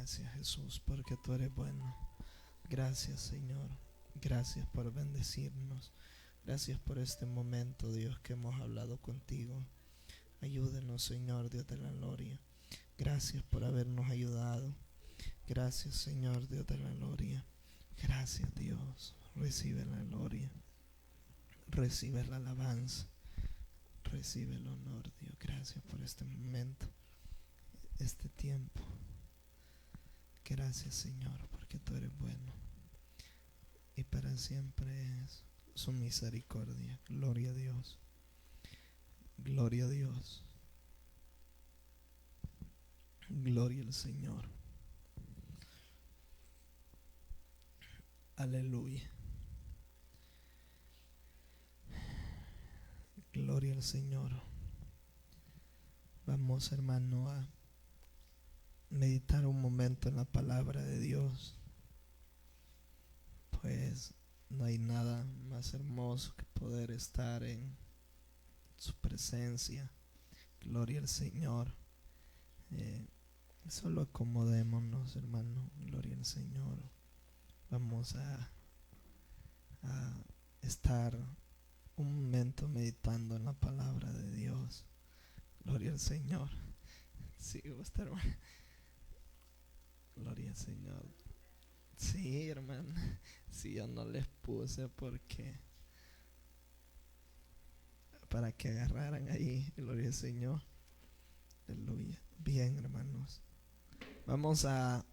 Gracias, Jesús, porque tú eres bueno. Gracias, Señor. Gracias por bendecirnos. Gracias por este momento, Dios, que hemos hablado contigo. Ayúdenos, Señor, Dios de la gloria. Gracias por habernos ayudado. Gracias, Señor, Dios de la gloria. Gracias, Dios. Recibe la gloria. Recibe la alabanza. Recibe el honor, Dios. Gracias por este momento, este tiempo. Gracias, Señor, porque tú eres bueno y para siempre es su misericordia. Gloria a Dios. Gloria a Dios. Gloria al Señor. Aleluya. Gloria al Señor. Vamos, hermano, a meditar un momento en la palabra de Dios. Pues no hay nada más hermoso que poder estar en su presencia. Gloria al Señor. Solo acomodémonos, hermano. Gloria al Señor. Vamos a estar un momento meditando en la palabra de Dios. Gloria al Señor. Sí, hermano. Gloria al Señor. Sí, hermano. Sí, yo no les puse porque para que agarraran ahí. Gloria al Señor. Aleluya. Bien, hermanos. Vamos a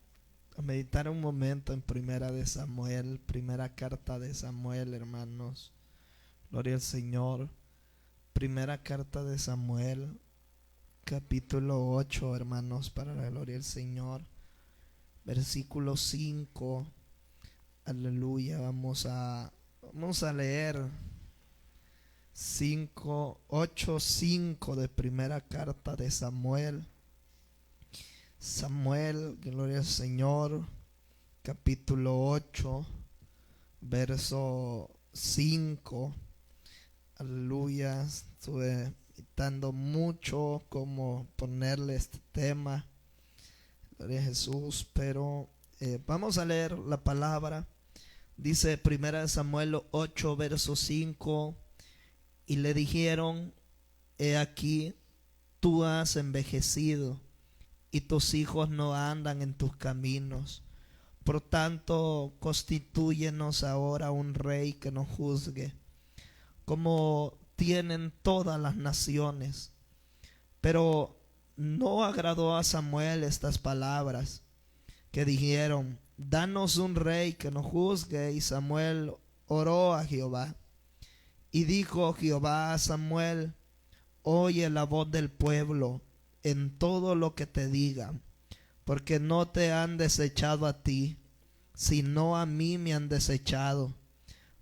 meditar un momento en Primera de Samuel, primera carta de Samuel, hermanos. Gloria al Señor. Primera carta de Samuel, capítulo 8, hermanos, para la gloria del Señor. Versículo 5. Aleluya. Vamos a leer 8:5 de primera carta de Samuel. Samuel, gloria al Señor, capítulo 8, verso 5. Aleluya. Estuve meditando mucho cómo ponerle este tema. Gloria a Jesús. Pero vamos a leer la palabra. Dice 1 Samuel 8, verso 5. Y le dijeron: he aquí, tú has envejecido y tus hijos no andan en tus caminos. Por tanto, constitúyenos ahora un rey que nos juzgue, como tienen todas las naciones. Pero no agradó a Samuel estas palabras que dijeron: danos un rey que nos juzgue. Y Samuel oró a Jehová. Y dijo Jehová a Samuel: oye la voz del pueblo en todo lo que te digan, porque no te han desechado a ti, sino a mí me han desechado,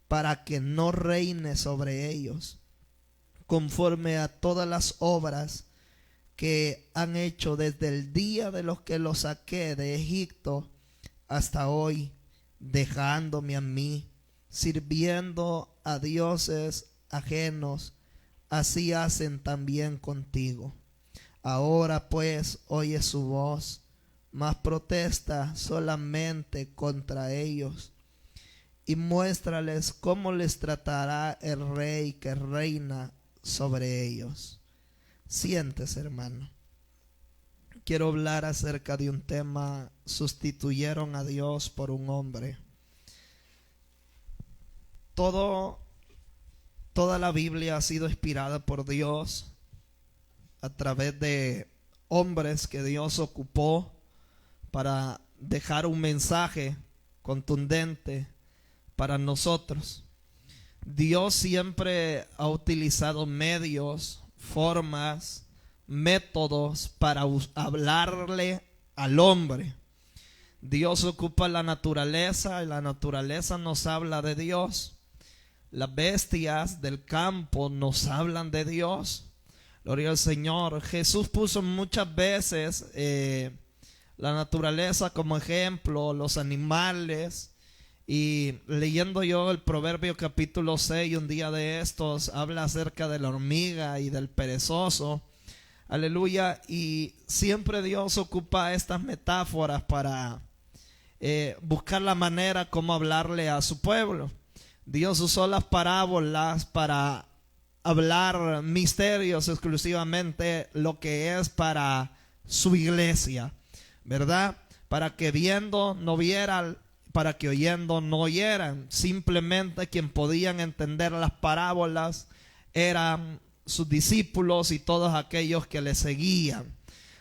para que no reine sobre ellos, conforme a todas las obras que han hecho desde el día de los que los saqué de Egipto hasta hoy, dejándome a mí, sirviendo a dioses ajenos. Así hacen también contigo. Ahora pues oye su voz, mas protesta solamente contra ellos, y muéstrales cómo les tratará el rey que reina sobre ellos. Siéntese, hermano. Quiero hablar acerca de un tema: sustituyeron a Dios por un hombre. Toda la Biblia ha sido inspirada por Dios a través de hombres que Dios ocupó para dejar un mensaje contundente para nosotros. Dios siempre ha utilizado medios, formas, métodos para hablarle al hombre. Dios ocupa la naturaleza y la naturaleza nos habla de Dios. Las bestias del campo nos hablan de Dios. Gloria al Señor. Jesús puso muchas veces la naturaleza como ejemplo, los animales. Y leyendo yo el Proverbio capítulo 6, un día de estos, habla acerca de la hormiga y del perezoso. Aleluya. Y siempre Dios ocupa estas metáforas para buscar la manera como hablarle a su pueblo. Dios usó las parábolas para hablar misterios exclusivamente, lo que es para su iglesia, ¿verdad? Para que viendo no vieran, para que oyendo no oyeran. Simplemente quien podían entender las parábolas eran sus discípulos y todos aquellos que le seguían.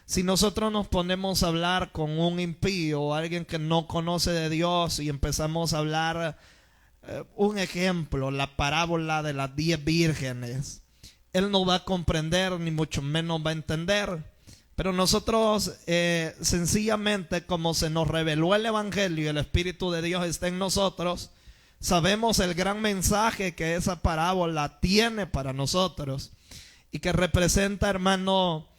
Si nosotros nos ponemos a hablar con un impío o alguien que no conoce de Dios y empezamos a hablar un ejemplo, la parábola de las 10 vírgenes, él no va a comprender ni mucho menos va a entender. Pero nosotros sencillamente, como se nos reveló el evangelio y el Espíritu de Dios está en nosotros, sabemos el gran mensaje que esa parábola tiene para nosotros y que representa, hermano,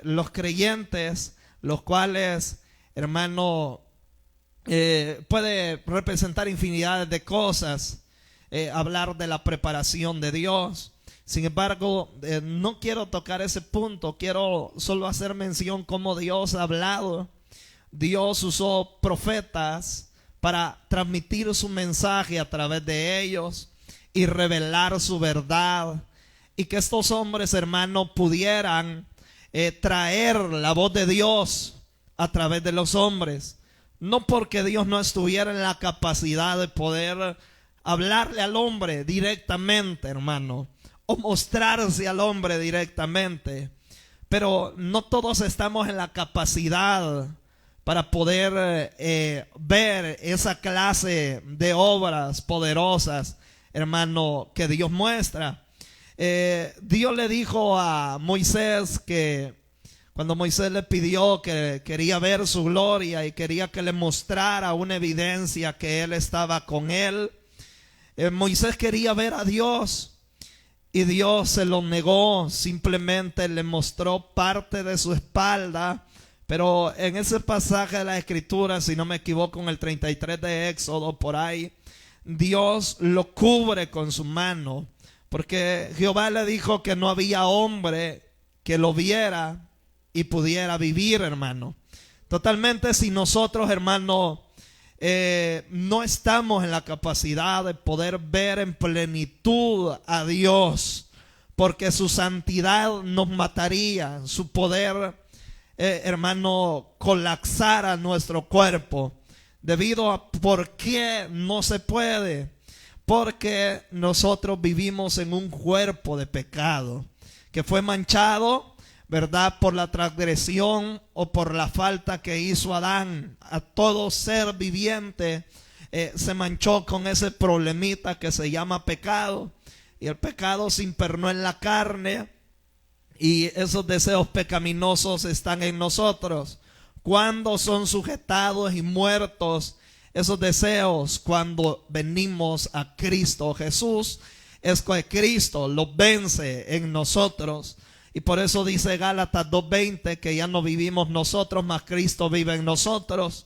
los creyentes, los cuales, hermano, puede representar infinidades de cosas, hablar de la preparación de Dios. Sin embargo, no quiero tocar ese punto, quiero solo hacer mención cómo Dios ha hablado. Dios usó profetas para transmitir su mensaje a través de ellos y revelar su verdad, y que estos hombres, hermanos, pudieran traer la voz de Dios a través de los hombres. No porque Dios no estuviera en la capacidad de poder hablarle al hombre directamente, hermano, o mostrarse al hombre directamente, pero no todos estamos en la capacidad para poder ver esa clase de obras poderosas, hermano, que Dios muestra. Dios le dijo a Moisés que cuando Moisés le pidió que quería ver su gloria y quería que le mostrara una evidencia que él estaba con él, Moisés quería ver a Dios. Y Dios se lo negó, simplemente le mostró parte de su espalda. Pero en ese pasaje de la Escritura, si no me equivoco, en el 33 de Éxodo, por ahí, Dios lo cubre con su mano, porque Jehová le dijo que no había hombre que lo viera y pudiera vivir, hermano. Totalmente, si nosotros, hermano, no estamos en la capacidad de poder ver en plenitud a Dios, porque su santidad nos mataría, su poder, hermano, colapsara nuestro cuerpo. Debido a por qué no se puede, porque nosotros vivimos en un cuerpo de pecado que fue manchado, ¿verdad?, por la transgresión o por la falta que hizo Adán. A todo ser viviente se manchó con ese problemita que se llama pecado. Y el pecado se impernó en la carne y esos deseos pecaminosos están en nosotros. ¿Cuándo son sujetados y muertos esos deseos? Cuando venimos a Cristo Jesús. Es que Cristo los vence en nosotros. Y por eso dice Gálatas 2:20 que ya no vivimos nosotros, mas Cristo vive en nosotros,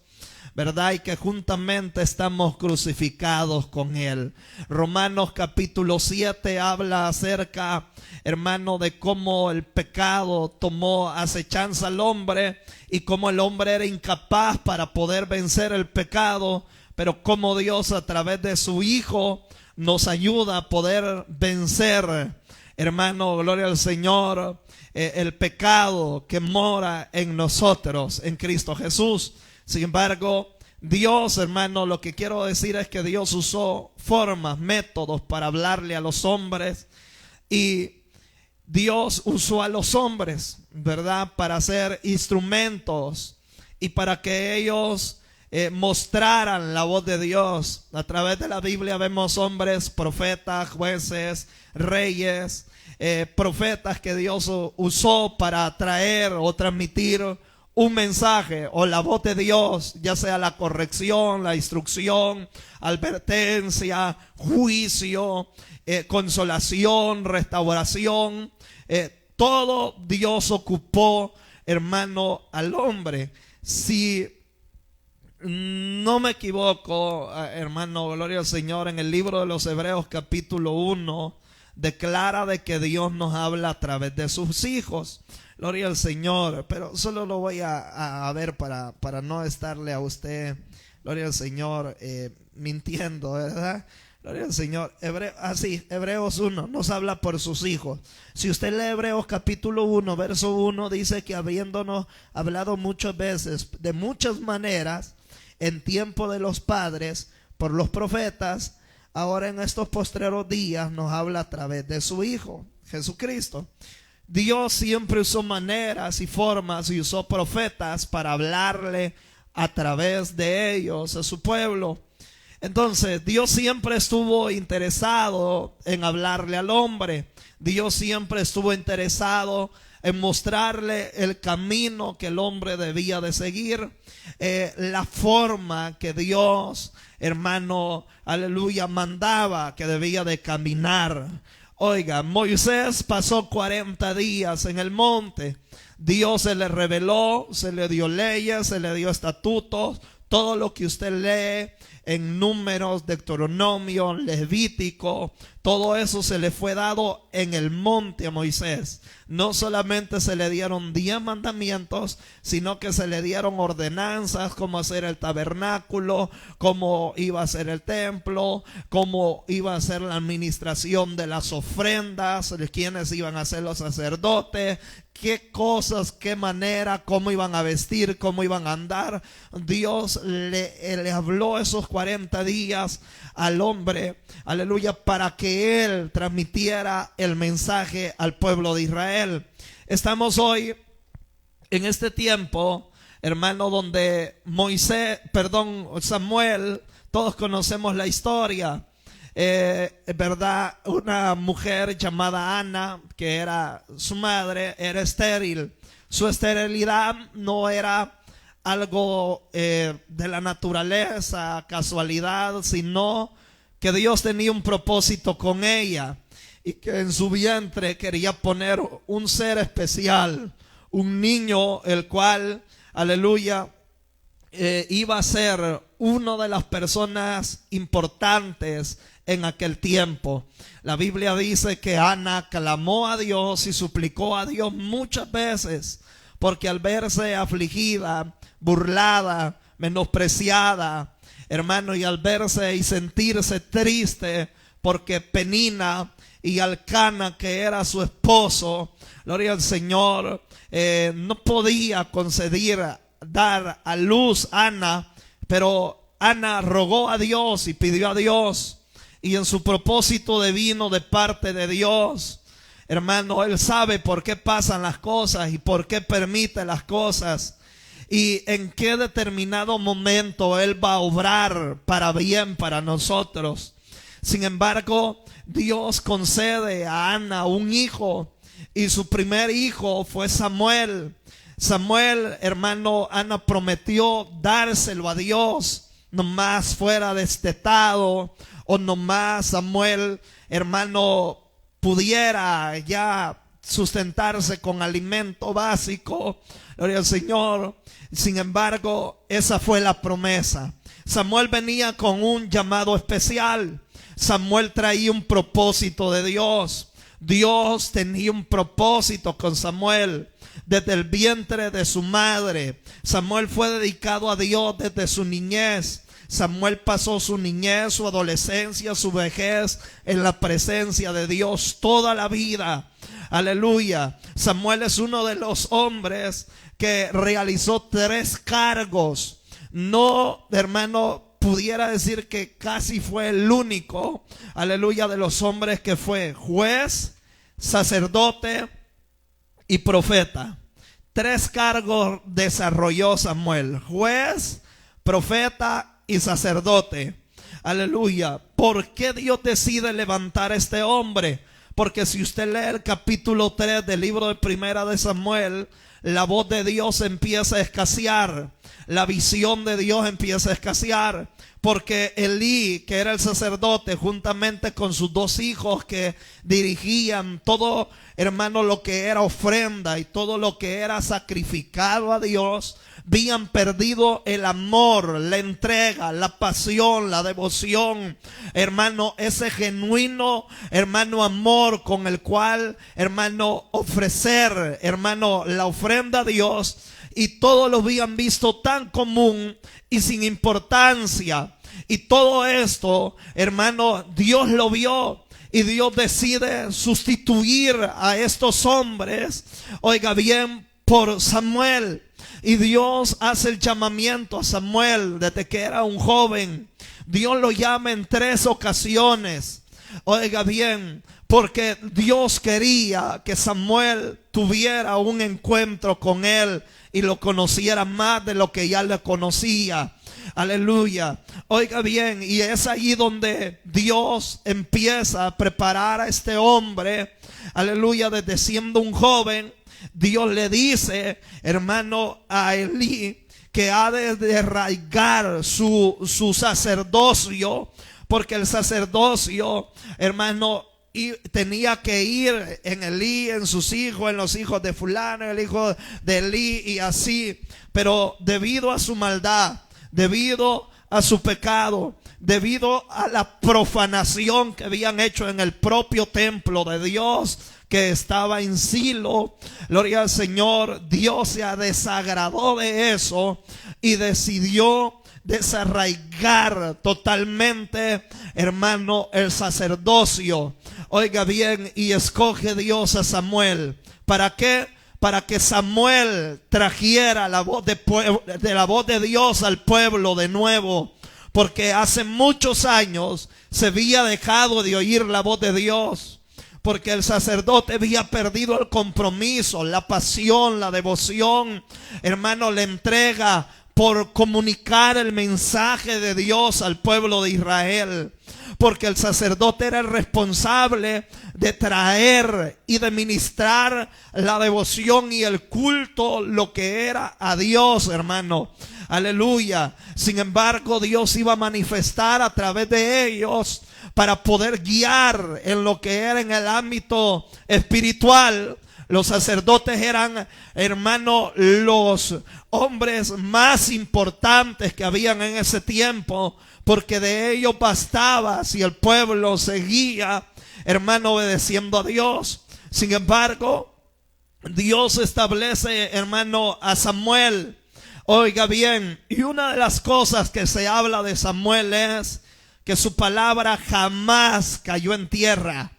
¿verdad? Y que juntamente estamos crucificados con Él. Romanos capítulo 7 habla acerca, hermano, de cómo el pecado tomó acechanza al hombre y cómo el hombre era incapaz para poder vencer el pecado, pero cómo Dios a través de su Hijo nos ayuda a poder vencer, hermano, gloria al Señor, el pecado que mora en nosotros, en Cristo Jesús. Sin embargo, Dios, hermano, lo que quiero decir es que Dios usó formas, métodos para hablarle a los hombres. Y Dios usó a los hombres, ¿verdad?, para ser instrumentos y para que ellos mostraran la voz de Dios. A través de la Biblia vemos hombres, profetas, jueces, reyes, profetas que Dios usó para traer o transmitir un mensaje o la voz de Dios, ya sea la corrección, la instrucción, advertencia, juicio, consolación, restauración. Todo Dios ocupó, hermano, al hombre. Si no me equivoco, hermano, gloria al Señor, en el libro de los Hebreos capítulo 1 declara de que Dios nos habla a través de sus hijos. Gloria al Señor. Pero solo lo voy a ver para no estarle a usted, gloria al Señor, mintiendo, ¿verdad? Gloria al Señor. Hebreos 1 nos habla por sus hijos. Si usted lee Hebreos capítulo 1, verso 1, dice que habiéndonos hablado muchas veces, de muchas maneras, en tiempo de los padres, por los profetas, ahora en estos postreros días nos habla a través de su Hijo, Jesucristo. Dios siempre usó maneras y formas y usó profetas para hablarle a través de ellos a su pueblo. Entonces Dios siempre estuvo interesado en hablarle al hombre. Dios siempre estuvo interesado en mostrarle el camino que el hombre debía de seguir, la forma que Dios, hermano, aleluya, mandaba que debía de caminar. Oiga, Moisés pasó 40 días en el monte. Dios se le reveló, se le dio leyes, se le dio estatutos, todo lo que usted lee en Números, Deuteronomio, Levítico, todo eso se le fue dado en el monte a Moisés. No solamente se le dieron 10 mandamientos, sino que se le dieron ordenanzas, cómo hacer el tabernáculo, cómo iba a ser el templo, cómo iba a ser la administración de las ofrendas, quiénes iban a ser los sacerdotes, qué cosas, qué manera, cómo iban a vestir, cómo iban a andar. Dios le habló esos 40 días al hombre, aleluya, para que él transmitiera el mensaje al pueblo de Israel. Estamos hoy en este tiempo, hermano, donde Samuel, todos conocemos la historia. ¿Verdad? Una mujer llamada Ana, que era su madre, era estéril. Su esterilidad no era algo de la naturaleza, casualidad, sino que Dios tenía un propósito con ella y que en su vientre quería poner un ser especial, un niño, el cual, aleluya, iba a ser una de las personas importantes en aquel tiempo. La Biblia dice que Ana clamó a Dios y suplicó a Dios muchas veces, porque al verse afligida, burlada, menospreciada, hermano, y al verse y sentirse triste, porque Penina y Alcana, que era su esposo, gloria al Señor, no podía dar a luz Ana, pero Ana rogó a Dios y pidió a Dios, y en su propósito divino de parte de Dios, hermano, Él sabe por qué pasan las cosas y por qué permite las cosas y en qué determinado momento Él va a obrar para bien para nosotros. Sin embargo, Dios concede a Ana un hijo, y su primer hijo fue Samuel. Samuel, hermano, Ana prometió dárselo a Dios, nomás fuera destetado, o nomás Samuel, hermano, pudiera ya sustentarse con alimento básico. Gloria al Señor. Sin embargo, esa fue la promesa. Samuel venía con un llamado especial. Samuel traía un propósito de Dios. Dios tenía un propósito con Samuel desde el vientre de su madre. Samuel fue dedicado a Dios desde su niñez. Samuel pasó su niñez, su adolescencia, su vejez en la presencia de Dios toda la vida. Aleluya. Samuel es uno de los hombres que realizó 3 cargos. No, hermano, pudiera decir que casi fue el único, aleluya, de los hombres que fue juez, sacerdote y profeta. 3 cargos desarrolló Samuel: juez, profeta y sacerdote. Aleluya. ¿Por qué Dios decide levantar a este hombre? Porque si usted lee el capítulo 3 del libro de Primera de Samuel, la voz de Dios empieza a escasear, la visión de Dios empieza a escasear, porque Elí, que era el sacerdote, juntamente con sus 2 hijos que dirigían todo, hermano, lo que era ofrenda y todo lo que era sacrificado a Dios, habían perdido el amor, la entrega, la pasión, la devoción, hermano, ese genuino, hermano, amor con el cual, hermano, ofrecer, hermano, la ofrenda a Dios. Y todos lo habían visto tan común y sin importancia. Y todo esto, hermano, Dios lo vio. Y Dios decide sustituir a estos hombres, oiga bien, por Samuel. Y Dios hace el llamamiento a Samuel desde que era un joven. Dios lo llama en 3 ocasiones. Oiga bien, porque Dios quería que Samuel tuviera un encuentro con él y lo conociera más de lo que ya le conocía. Aleluya. Oiga bien, y es ahí donde Dios empieza a preparar a este hombre. Aleluya, desde siendo un joven. Dios le dice, hermano, a Elí que ha de arraigar su sacerdocio, porque el sacerdocio, hermano, y tenía que ir en Elí, en sus hijos, en los hijos de fulano, el hijo de Elí y así. Pero debido a su maldad, debido a su pecado, debido a la profanación que habían hecho en el propio templo de Dios que estaba en Silo, gloria al Señor, Dios se desagradó de eso y decidió desarraigar totalmente, hermano, el sacerdocio. Oiga bien, y escoge Dios a Samuel. ¿Para qué? Para que Samuel trajera la voz la voz de Dios al pueblo de nuevo, porque hace muchos años se había dejado de oír la voz de Dios, porque el sacerdote había perdido el compromiso, la pasión, la devoción, hermano, la entrega por comunicar el mensaje de Dios al pueblo de Israel. Porque el sacerdote era el responsable de traer y de ministrar la devoción y el culto, lo que era a Dios, hermano. Aleluya. Sin embargo, Dios iba a manifestar a través de ellos para poder guiar en lo que era en el ámbito espiritual. Los sacerdotes eran, hermano, los hombres más importantes que habían en ese tiempo, porque de ellos bastaba si el pueblo seguía, hermano, obedeciendo a Dios. Sin embargo, Dios establece, hermano, a Samuel. Oiga bien, y una de las cosas que se habla de Samuel es que su palabra jamás cayó en tierra.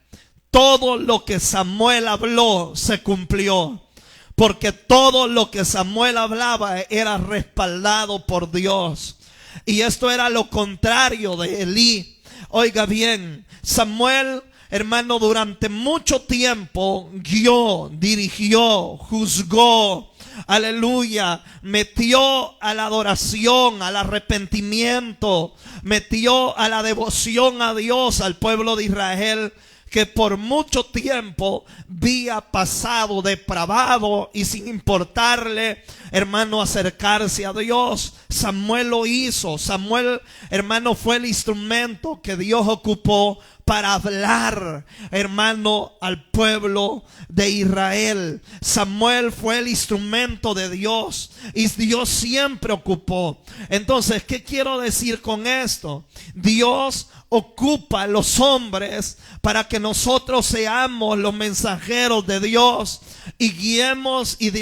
Todo lo que Samuel habló se cumplió, porque todo lo que Samuel hablaba era respaldado por Dios. Y esto era lo contrario de Elí. Oiga bien, Samuel, hermano, durante mucho tiempo guió, dirigió, juzgó, aleluya, metió a la adoración, al arrepentimiento, metió a la devoción a Dios, al pueblo de Israel, que por mucho tiempo había pasado depravado y sin importarle, hermano, acercarse a Dios. Samuel lo hizo. Samuel, hermano, fue el instrumento que Dios ocupó para hablar, hermano, al pueblo de Israel. Samuel fue el instrumento de Dios y Dios siempre ocupó. Entonces, ¿qué quiero decir con esto? Dios ocupa a los hombres para que nosotros seamos los mensajeros de Dios y guiemos y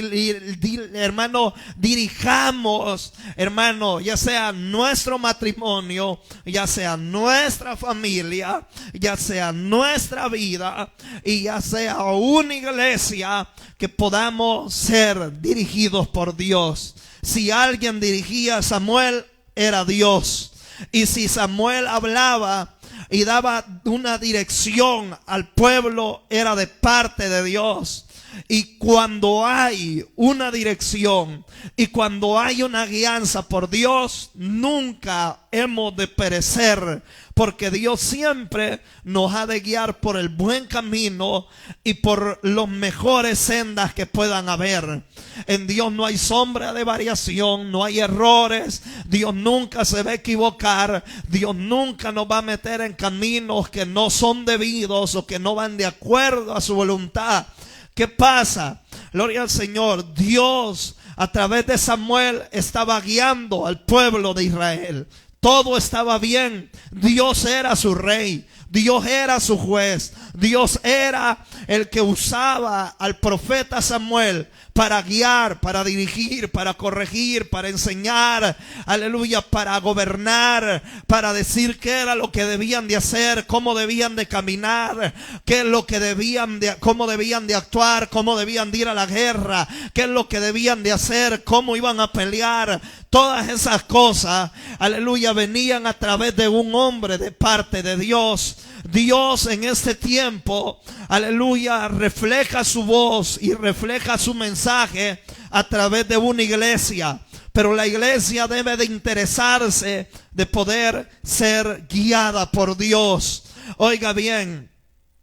hermano, dirijamos, hermano, ya sea nuestro matrimonio, ya sea nuestra familia, ya sea nuestra vida y ya sea una iglesia, que podamos ser dirigidos por Dios. Si alguien dirigía a Samuel, era Dios. Y si Samuel hablaba y daba una dirección al pueblo, era de parte de Dios. Y cuando hay una dirección y cuando hay una guianza por Dios, nunca hemos de perecer, porque Dios siempre nos ha de guiar por el buen camino y por las mejores sendas que puedan haber. En Dios no hay sombra de variación, no hay errores. Dios nunca se va a equivocar. Dios nunca nos va a meter en caminos que no son debidos o que no van de acuerdo a su voluntad. ¿Qué pasa? Gloria al Señor. Dios a través de Samuel estaba guiando al pueblo de Israel. Todo estaba bien. Dios era su rey. Dios era su juez. Dios era el que usaba al profeta Samuel para guiar, para dirigir, para corregir, para enseñar, aleluya, para gobernar, para decir qué era lo que debían de hacer, cómo debían de caminar, qué es lo que debían de, cómo debían de actuar, cómo debían de ir a la guerra, qué es lo que debían de hacer, cómo iban a pelear. Todas esas cosas, aleluya, venían a través de un hombre de parte de Dios. Dios en este tiempo, aleluya, refleja su voz y refleja su mensaje a través de una iglesia. Pero la iglesia debe de interesarse de poder ser guiada por Dios. Oiga bien,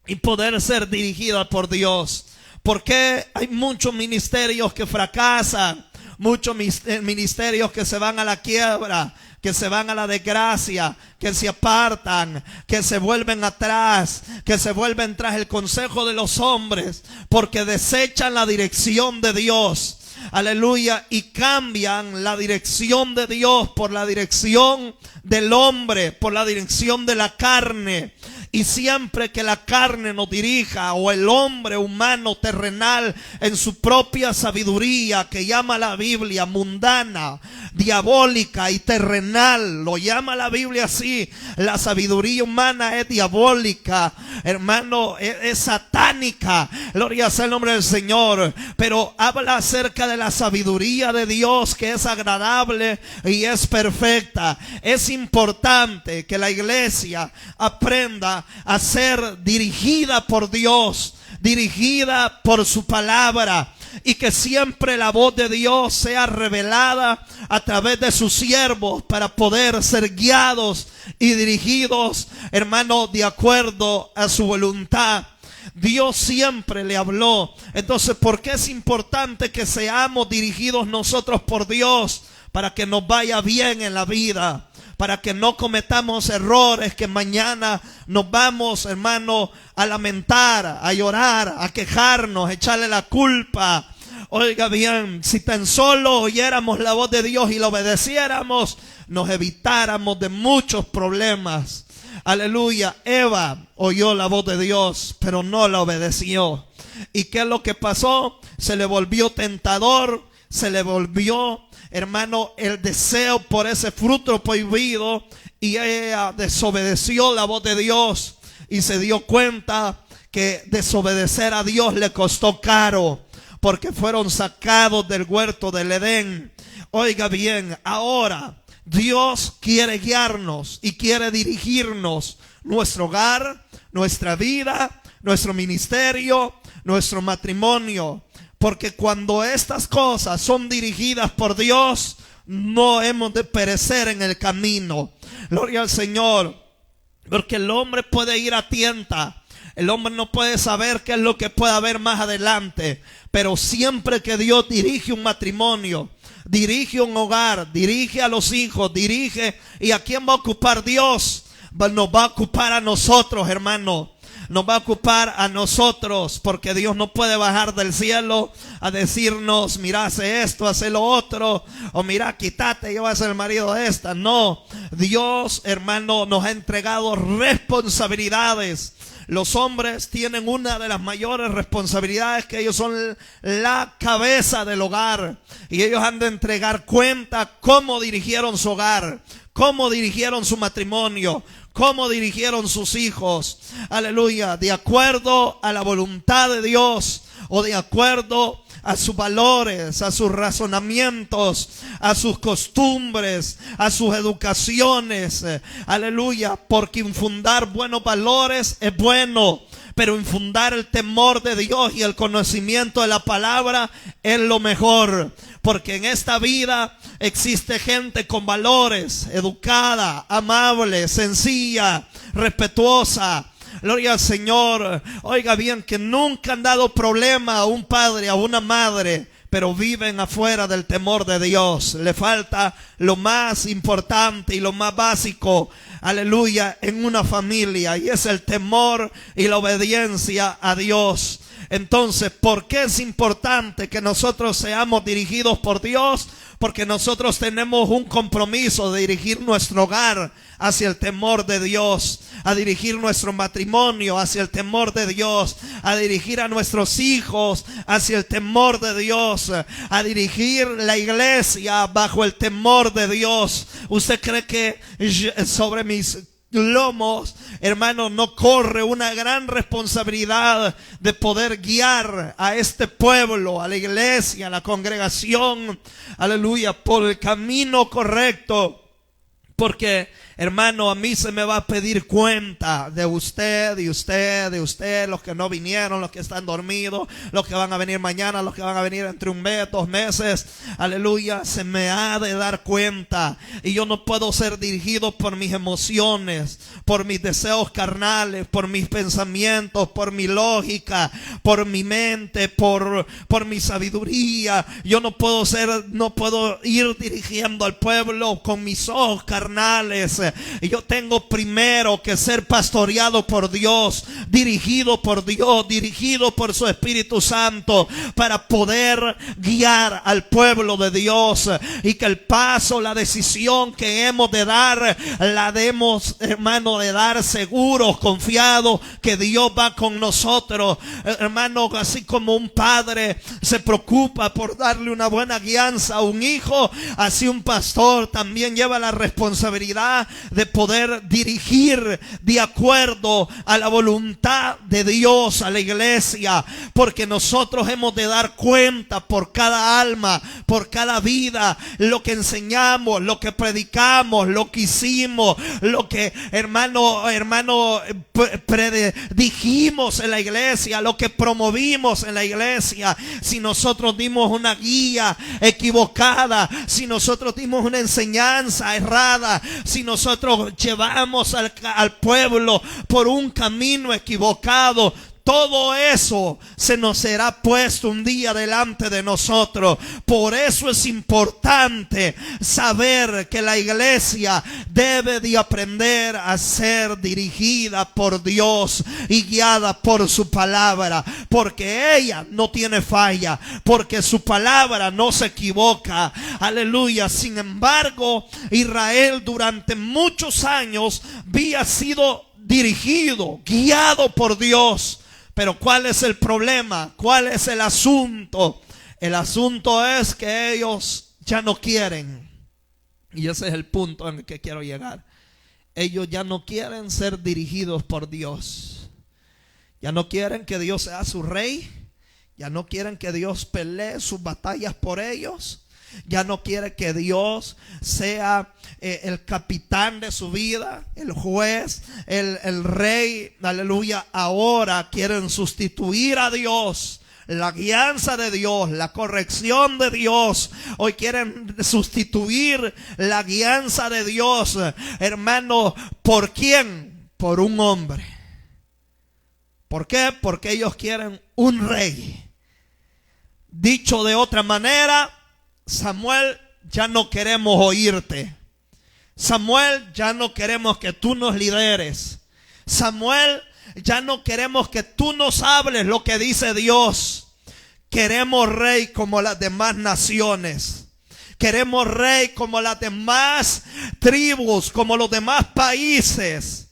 y poder ser dirigida por Dios. Porque hay muchos ministerios que fracasan, muchos ministerios que se van a la quiebra, que se van a la desgracia, que se apartan, que se vuelven atrás, que se vuelven tras el consejo de los hombres, porque desechan la dirección de Dios. Aleluya. Y cambian la dirección de Dios por la dirección del hombre, por la dirección de la carne. Y siempre que la carne nos dirija, o el hombre humano terrenal en su propia sabiduría, que llama la Biblia mundana, diabólica y terrenal, lo llama la Biblia así. La sabiduría humana es diabólica, hermano, es satánica. Gloria sea el nombre del Señor. Pero habla acerca de la sabiduría de Dios, que es agradable y es perfecta. Es importante que la iglesia aprenda a ser dirigida por Dios, dirigida por su palabra, y que siempre la voz de Dios sea revelada a través de sus siervos para poder ser guiados y dirigidos, hermano, de acuerdo a su voluntad. Dios siempre le habló. Entonces, ¿por qué es importante que seamos dirigidos nosotros por Dios? Para que nos vaya bien en la vida, para que no cometamos errores que mañana nos vamos, hermano, a lamentar, a llorar, a quejarnos, a echarle la culpa. Oiga bien, si tan solo oyéramos la voz de Dios y la obedeciéramos, nos evitáramos de muchos problemas. Aleluya. Eva oyó la voz de Dios, pero no la obedeció. ¿Y qué es lo que pasó? Se le volvió tentador, se le volvió, hermano, el deseo por ese fruto prohibido, y ella desobedeció la voz de Dios y se dio cuenta que desobedecer a Dios le costó caro, porque fueron sacados del huerto del Edén. Oiga bien, ahora Dios quiere guiarnos y quiere dirigirnos, nuestro hogar, nuestra vida, nuestro ministerio, nuestro matrimonio. Porque cuando estas cosas son dirigidas por Dios, no hemos de perecer en el camino. Gloria al Señor. Porque el hombre puede ir a tienta. El hombre no puede saber qué es lo que puede haber más adelante. Pero siempre que Dios dirige un matrimonio, dirige un hogar, dirige a los hijos, dirige. ¿Y a quién va a ocupar Dios? Nos va a ocupar a nosotros, hermano. Nos va a ocupar a nosotros, porque Dios no puede bajar del cielo a decirnos, mira, hace esto, hace lo otro, o mira, quítate, yo voy a ser el marido de esta. No, Dios, hermano, nos ha entregado responsabilidades. Los hombres tienen una de las mayores responsabilidades, que ellos son la cabeza del hogar, y ellos han de entregar cuenta cómo dirigieron su hogar, cómo dirigieron su matrimonio, cómo dirigieron sus hijos. Aleluya. De acuerdo a la voluntad de Dios, o de acuerdo a sus valores, a sus razonamientos, a sus costumbres, a sus educaciones. Aleluya. Porque infundar buenos valores es bueno, pero infundar el temor de Dios y el conocimiento de la palabra es lo mejor. Porque en esta vida existe gente con valores, educada, amable, sencilla, respetuosa. Gloria al Señor. Oiga bien, que nunca han dado problema a un padre, a una madre, pero viven afuera del temor de Dios. Le falta lo más importante y lo más básico, aleluya, en una familia, y es el temor y la obediencia a Dios. Entonces, ¿por qué es importante que nosotros seamos dirigidos por Dios? Porque nosotros tenemos un compromiso de dirigir nuestro hogar hacia el temor de Dios, a dirigir nuestro matrimonio hacia el temor de Dios, a dirigir a nuestros hijos hacia el temor de Dios, a dirigir la iglesia bajo el temor de Dios. ¿Usted cree que sobre mis lomos, hermano, no corre una gran responsabilidad de poder guiar a este pueblo, a la iglesia, a la congregación, aleluya, por el camino correcto? Porque, hermano, a mí se me va a pedir cuenta de usted, de usted, de usted, los que no vinieron, los que están dormidos, los que van a venir mañana, los que van a venir entre un mes, 2 meses. Aleluya, se me ha de dar cuenta. Y yo no puedo ser dirigido por mis emociones, por mis deseos carnales, por mis pensamientos, por mi lógica, por mi mente, por mi sabiduría. Yo no puedo ir dirigiendo al pueblo con mis ojos carnales. Y yo tengo primero que ser pastoreado por Dios, dirigido por Dios, dirigido por su Espíritu Santo, para poder guiar al pueblo de Dios, y que el paso, la decisión que hemos de dar, la demos, hermano, de dar seguros, confiados que Dios va con nosotros. Hermano, así como un padre se preocupa por darle una buena guianza a un hijo, así un pastor también lleva la responsabilidad de poder dirigir de acuerdo a la voluntad de Dios a la iglesia, porque nosotros hemos de dar cuenta por cada alma, por cada vida, lo que enseñamos, lo que predicamos, lo que hicimos, lo que hermano predijimos en la iglesia, lo que promovimos en la iglesia. Si nosotros dimos una guía equivocada, si nosotros dimos una enseñanza errada, si nosotros llevamos al pueblo por un camino equivocado, todo eso se nos será puesto un día delante de nosotros. Por eso es importante saber que la iglesia debe de aprender a ser dirigida por Dios y guiada por su palabra, porque ella no tiene falla, porque su palabra no se equivoca. Aleluya. Sin embargo, Israel durante muchos años había sido dirigido, guiado por Dios. Pero ¿cuál es el problema? ¿Cuál es el asunto? El asunto es que ellos ya no quieren. Y ese es el punto en el que quiero llegar. Ellos ya no quieren ser dirigidos por Dios. Ya no quieren que Dios sea su rey. Ya no quieren que Dios pelee sus batallas por ellos. Ya no quiere que Dios sea el capitán de su vida, el juez, el rey. Aleluya. Ahora quieren sustituir a Dios, la guianza de Dios, la corrección de Dios. Hoy quieren sustituir la guianza de Dios, hermano. ¿Por quién? Por un hombre. ¿Por qué? Porque ellos quieren un rey. Dicho de otra manera, Samuel, ya no queremos oírte. Samuel, ya no queremos que tú nos lideres. Samuel, ya no queremos que tú nos hables lo que dice Dios. Queremos rey como las demás naciones. Queremos rey como las demás tribus, como los demás países.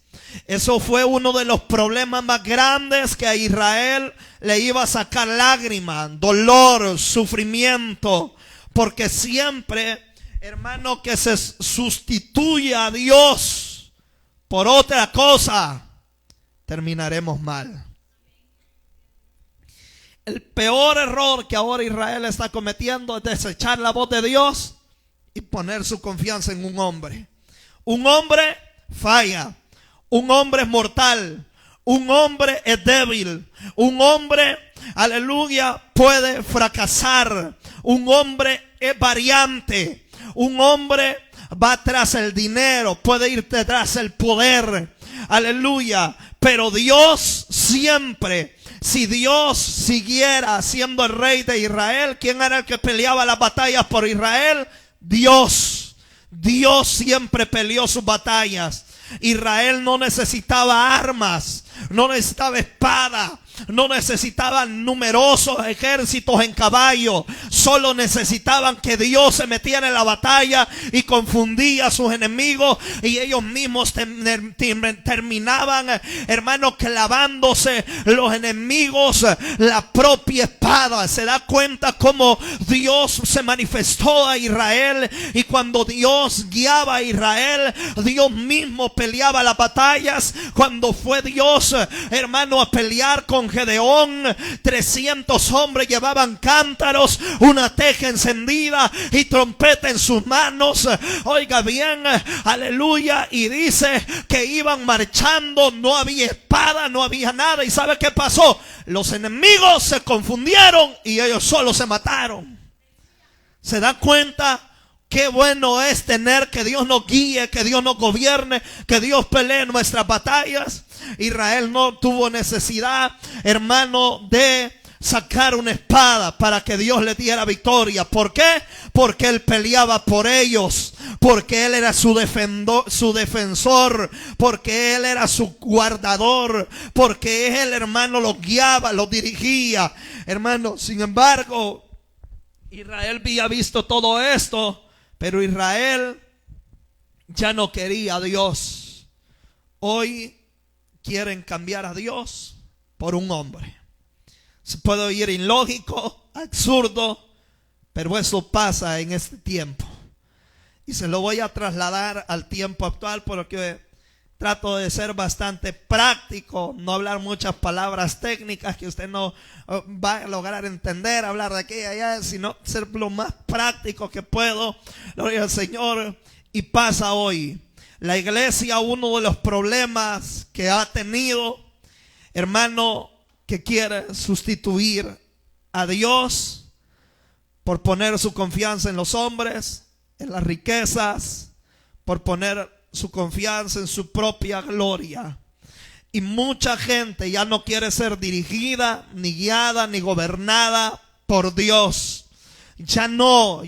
Eso fue uno de los problemas más grandes que a Israel le iba a sacar lágrimas, dolor, sufrimiento. Porque siempre, hermano, que se sustituye a Dios por otra cosa, terminaremos mal. El peor error que ahora Israel está cometiendo es desechar la voz de Dios y poner su confianza en un hombre. Un hombre falla, un hombre es mortal, un hombre es débil. Un hombre, aleluya, puede fracasar. Un hombre es variante. Un hombre va tras el dinero, puede ir tras el poder. Aleluya. Pero Dios siempre, si Dios siguiera siendo el rey de Israel, ¿quién era el que peleaba las batallas por Israel? Dios. Dios siempre peleó sus batallas. Israel no necesitaba armas, no necesitaba espada, no necesitaban numerosos ejércitos en caballo. Solo necesitaban que Dios se metiera en la batalla y confundía a sus enemigos, y ellos mismos terminaban, hermanos, clavándose los enemigos la propia espada. Se da cuenta cómo Dios se manifestó a Israel, y cuando Dios guiaba a Israel, Dios mismo peleaba las batallas. Cuando fue Dios, hermano, a pelear con Gedeón, 300 hombres llevaban cántaros, una teja encendida y trompeta en sus manos. Oiga bien, aleluya. Y dice que iban marchando, no había espada, no había nada. ¿Y sabe qué pasó? Los enemigos se confundieron y ellos solo se mataron. ¿Se da cuenta? Qué bueno es tener que Dios nos guíe, que Dios nos gobierne, que Dios pelee nuestras batallas. Israel no tuvo necesidad, hermano, de sacar una espada para que Dios le diera victoria. ¿Por qué? Porque Él peleaba por ellos, porque Él era su defensor, porque Él era su guardador, porque Él, hermano, los guiaba, los dirigía. Hermano, sin embargo, Israel había visto todo esto, pero Israel ya no quería a Dios. Hoy quieren cambiar a Dios por un hombre. Se puede oír ilógico, absurdo, pero eso pasa en este tiempo. Y se lo voy a trasladar al tiempo actual, porque trato de ser bastante práctico, no hablar muchas palabras técnicas que usted no va a lograr entender, hablar de aquí y allá, sino ser lo más práctico que puedo. Gloria al Señor. Y pasa hoy. La iglesia, uno de los problemas que ha tenido, hermano, que quiere sustituir a Dios por poner su confianza en los hombres, en las riquezas, por poner su confianza en su propia gloria. Y mucha gente ya no quiere ser dirigida, ni guiada, ni gobernada por Dios. Ya no,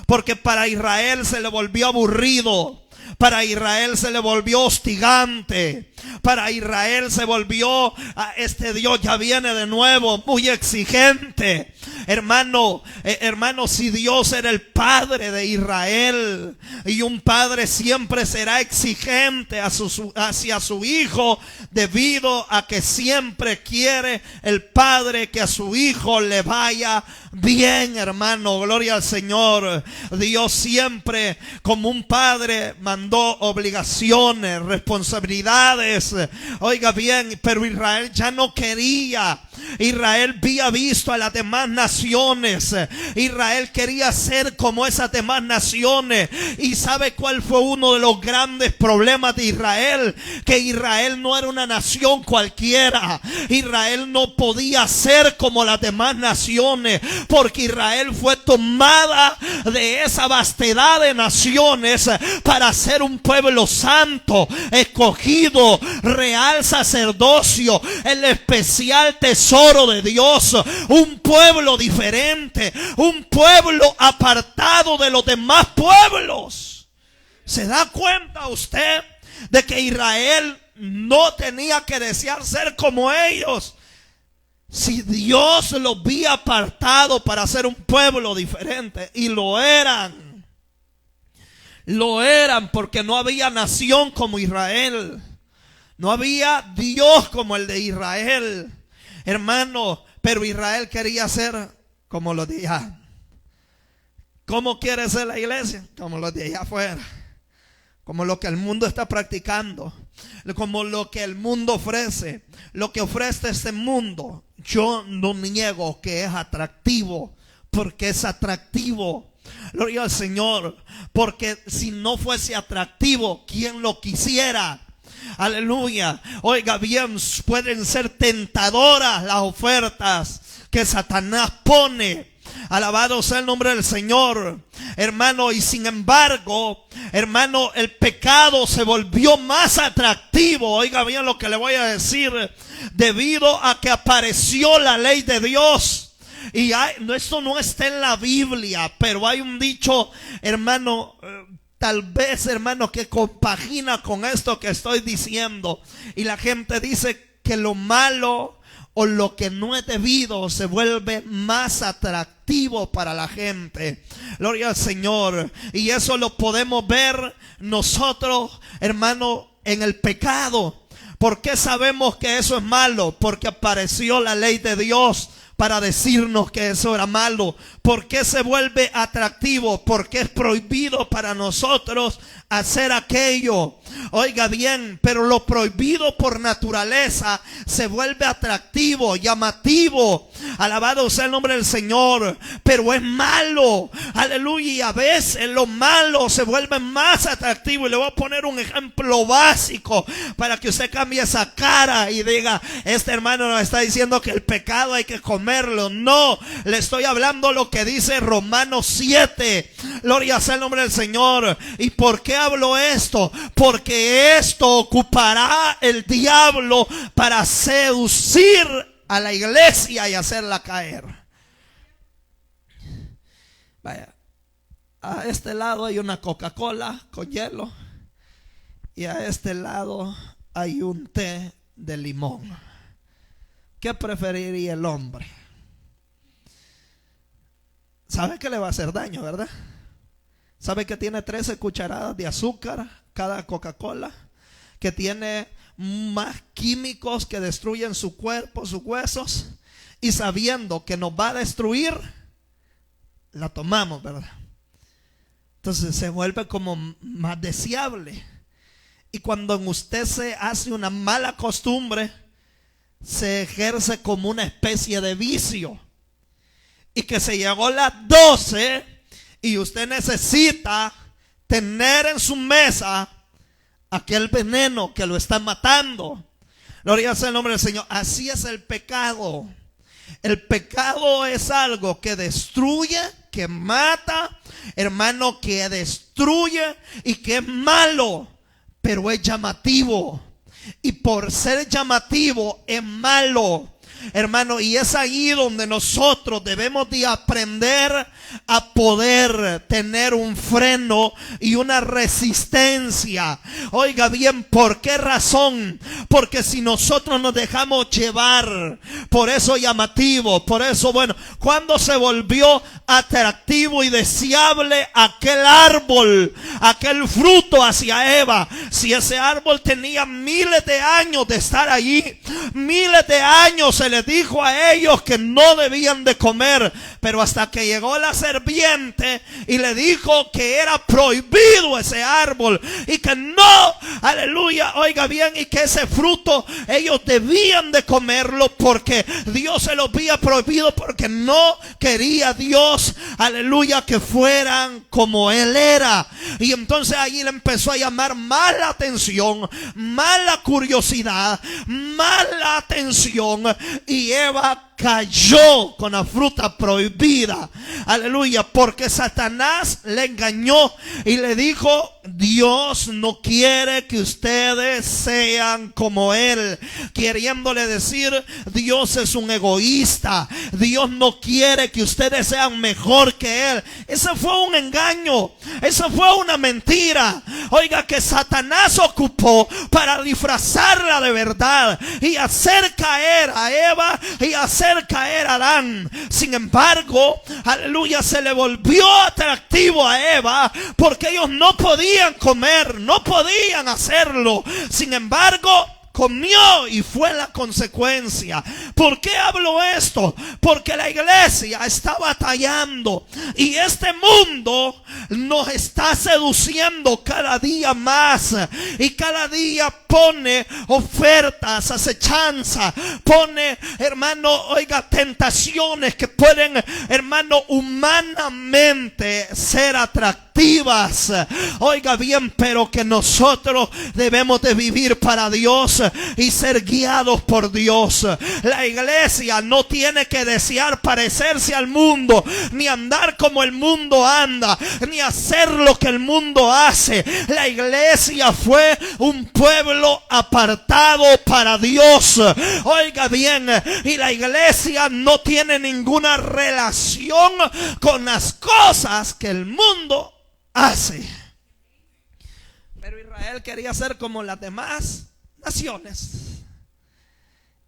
porque para Israel se le volvió aburrido. Para Israel se le volvió hostigante. Para Israel se volvió, este Dios ya viene de nuevo, muy exigente. Hermano, si Dios era el padre de Israel, y un padre siempre será exigente hacia su hijo, debido a que siempre quiere el padre que a su hijo le vaya bien, hermano. Gloria al Señor. Dios siempre, como un padre, mandó obligaciones, responsabilidades. Oiga bien, pero Israel ya no quería. Israel había visto a las demás naciones. Israel quería ser como esas demás naciones. ¿Y sabe cuál fue uno de los grandes problemas de Israel? Que Israel no era una nación cualquiera. Israel no podía ser como las demás naciones, porque Israel fue tomada de esa vastedad de naciones para ser un pueblo santo, escogido, real sacerdocio, el especial tesoro de Dios, un pueblo diferente, un pueblo apartado de los demás pueblos. ¿Se da cuenta usted de que Israel no tenía que desear ser como ellos? Si Dios los había apartado para ser un pueblo diferente, y lo eran porque no había nación como Israel, no había Dios como el de Israel, hermano. Pero Israel quería ser como los de allá. ¿Cómo quiere ser la iglesia? Como los de allá afuera, como lo que el mundo está practicando, como lo que el mundo ofrece, lo que ofrece este mundo. Yo no niego que es atractivo, porque es atractivo. Gloria al Señor. Porque si no fuese atractivo, ¿quién lo quisiera? Aleluya. Oiga bien, pueden ser tentadoras las ofertas que Satanás pone. Alabado sea el nombre del Señor, hermano. Y sin embargo, hermano, el pecado se volvió más atractivo. Oiga bien lo que le voy a decir. Debido a que apareció la ley de Dios. Y esto no está en la Biblia, pero hay un dicho, hermano, tal vez, hermano, que compagina con esto que estoy diciendo. Y la gente dice que lo malo o lo que no es debido se vuelve más atractivo para la gente. Gloria al Señor. Y eso lo podemos ver nosotros, hermano, en el pecado. ¿Por qué sabemos que eso es malo? Porque apareció la ley de Dios para decirnos que eso era malo. ¿Por qué se vuelve atractivo? Porque es prohibido para nosotros hacer aquello. Oiga bien, pero lo prohibido por naturaleza se vuelve atractivo, llamativo. Alabado sea el nombre del Señor. Pero es malo. Aleluya. Y a veces lo malo se vuelve más atractivo. Y le voy a poner un ejemplo básico para que usted cambie esa cara y diga: este hermano nos está diciendo que el pecado hay que comerlo. No, le estoy hablando lo que dice Romanos 7. Gloria sea el nombre del Señor. ¿Y por qué hablo esto? Porque esto ocupará el diablo para seducir a la iglesia y hacerla caer. Vaya, a este lado hay una Coca-Cola con hielo y a este lado hay un té de limón. ¿Qué preferiría el hombre? ¿Sabe que le va a hacer daño, verdad? ¿Sabe que tiene 13 cucharadas de azúcar cada Coca-Cola? Que tiene más químicos que destruyen su cuerpo, sus huesos. Y sabiendo que nos va a destruir, la tomamos, ¿verdad? Entonces se vuelve como más deseable. Y cuando en usted se hace una mala costumbre, se ejerce como una especie de vicio. Y que se llegó las 12 y usted necesita tener en su mesa aquel veneno que lo está matando. Gloria sea el nombre del Señor. Así es el pecado. El pecado es algo que destruye, que mata, hermano, que destruye y que es malo, pero es llamativo. Y por ser llamativo es malo, hermano. Y es ahí donde nosotros debemos de aprender a poder tener un freno y una resistencia. Oiga bien, ¿por qué razón? Porque si nosotros nos dejamos llevar por eso llamativo, por eso bueno, cuando se volvió atractivo y deseable aquel árbol, aquel fruto hacia Eva, si ese árbol tenía miles de años de estar allí, miles de años se les dijo a ellos que no debían de comer, pero hasta que llegó la serpiente y le dijo que era prohibido ese árbol y que no, aleluya, oiga bien, y que ese fruto ellos debían de comerlo porque Dios se lo había prohibido, porque no quería Dios, aleluya, que fueran como él era. Y entonces allí le empezó a llamar más la atención, más la curiosidad, más la atención, y Eva cayó con la fruta prohibida. Aleluya, porque Satanás le engañó y le dijo: Dios no quiere que ustedes sean como él, queriéndole decir: Dios es un egoísta, Dios no quiere que ustedes sean mejor que él. Ese fue un engaño, esa fue una mentira, oiga, que Satanás ocupó para disfrazarla de verdad y hacer caer a Eva y hacer caer a Adán. Sin embargo, aleluya, se le volvió atractivo a Eva porque ellos no podían comer, no podían hacerlo. Sin embargo, comió y fue la consecuencia. ¿Por qué hablo esto? Porque la iglesia está batallando y este mundo nos está seduciendo cada día más, y cada día pone ofertas, acechanza, pone, hermano, oiga, tentaciones que pueden, hermano, humanamente ser atractivas. expectativas. Oiga bien, pero que nosotros debemos de vivir para Dios y ser guiados por Dios. La iglesia no tiene que desear parecerse al mundo, ni andar como el mundo anda, ni hacer lo que el mundo hace. La iglesia fue un pueblo apartado para Dios. Oiga bien, y la iglesia no tiene ninguna relación con las cosas que el mundo hace. Pero Israel quería ser como las demás naciones.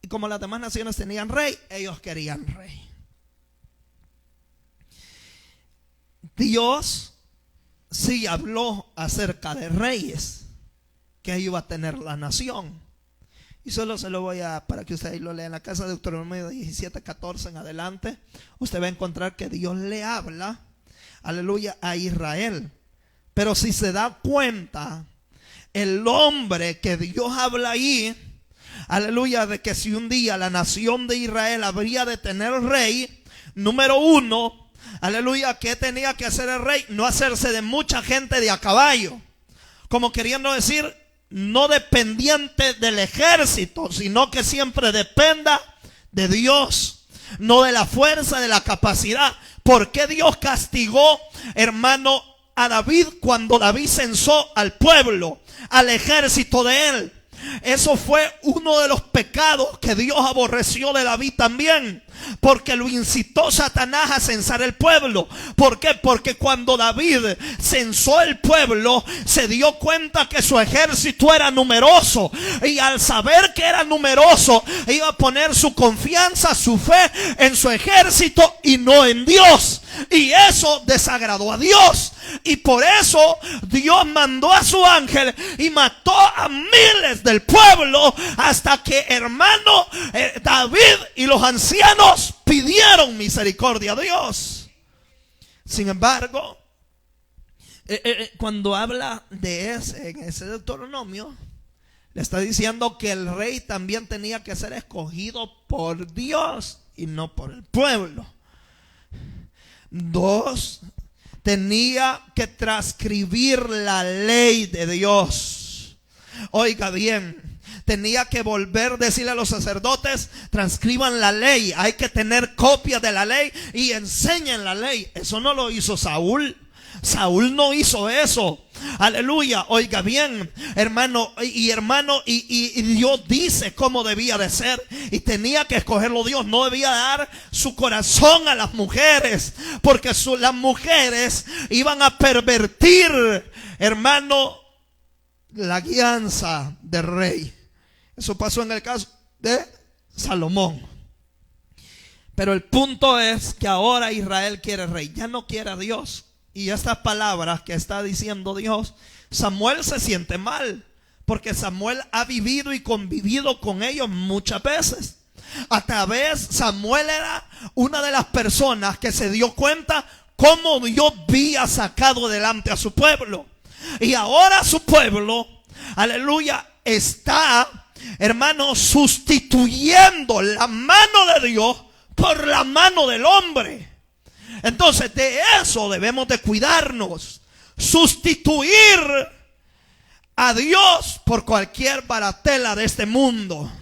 Y como las demás naciones tenían rey, ellos querían rey. Dios sí habló acerca de reyes que iba a tener la nación. Y solo se lo voy a, para que usted lo lea en la casa de Deuteronomio 17:14 en adelante. Usted va a encontrar que Dios le habla, aleluya, a Israel. Pero si se da cuenta, el hombre que Dios habla ahí, aleluya, de que si un día la nación de Israel habría de tener rey, número uno, aleluya, ¿qué tenía que hacer el rey? No hacerse de mucha gente de a caballo, como queriendo decir, no dependiente del ejército, sino que siempre dependa de Dios, no de la fuerza, de la capacidad. ¿Por qué Dios castigó, hermano, a David cuando David censó al pueblo, al ejército de él? Eso fue uno de los pecados que Dios aborreció de David también, porque lo incitó Satanás a censar el pueblo. ¿Por qué? Porque cuando David censó el pueblo, se dio cuenta que su ejército era numeroso, y al saber que era numeroso, iba a poner su confianza, su fe en su ejército y no en Dios. Y eso desagradó a Dios, y por eso Dios mandó a su ángel y mató a miles del pueblo, hasta que, hermano, David y los ancianos pidieron misericordia a Dios. Sin embargo, cuando habla de ese Deuteronomio, le está diciendo que el rey también tenía que ser escogido por Dios y no por el pueblo. Dos, tenía que transcribir la ley de Dios. Oiga bien, tenía que volver a decirle a los sacerdotes: transcriban la ley. Hay que tener copias de la ley y enseñen la ley. Eso no lo hizo Saúl. Saúl no hizo eso. Aleluya. Oiga bien, hermano, y Dios dice cómo debía de ser, y tenía que escogerlo Dios. No debía dar su corazón a las mujeres, porque las mujeres iban a pervertir, hermano, la guianza del rey. Eso pasó en el caso de Salomón. Pero el punto es que ahora Israel quiere rey, ya no quiere a Dios. Y estas palabras que está diciendo Dios, Samuel se siente mal, porque Samuel ha vivido y convivido con ellos muchas veces. Hasta vez Samuel era una de las personas que se dio cuenta cómo Dios había sacado delante a su pueblo. Y ahora su pueblo, aleluya, está, hermano, sustituyendo la mano de Dios por la mano del hombre. Entonces de eso debemos de cuidarnos. Sustituir a Dios por cualquier baratela de este mundo,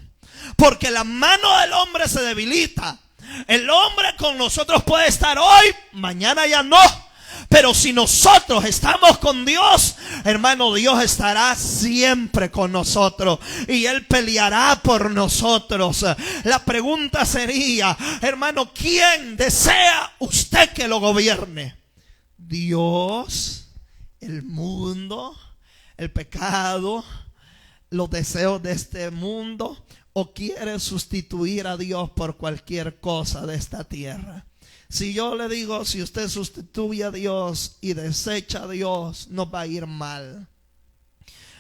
porque la mano del hombre se debilita. El hombre con nosotros puede estar hoy, mañana ya no. Pero si nosotros estamos con Dios, hermano, Dios estará siempre con nosotros y Él peleará por nosotros. La pregunta sería, hermano, ¿quién desea usted que lo gobierne? ¿Dios, el mundo, el pecado, los deseos de este mundo? ¿O quiere sustituir a Dios por cualquier cosa de esta tierra? Si yo le digo, si usted sustituye a Dios y desecha a Dios, nos va a ir mal.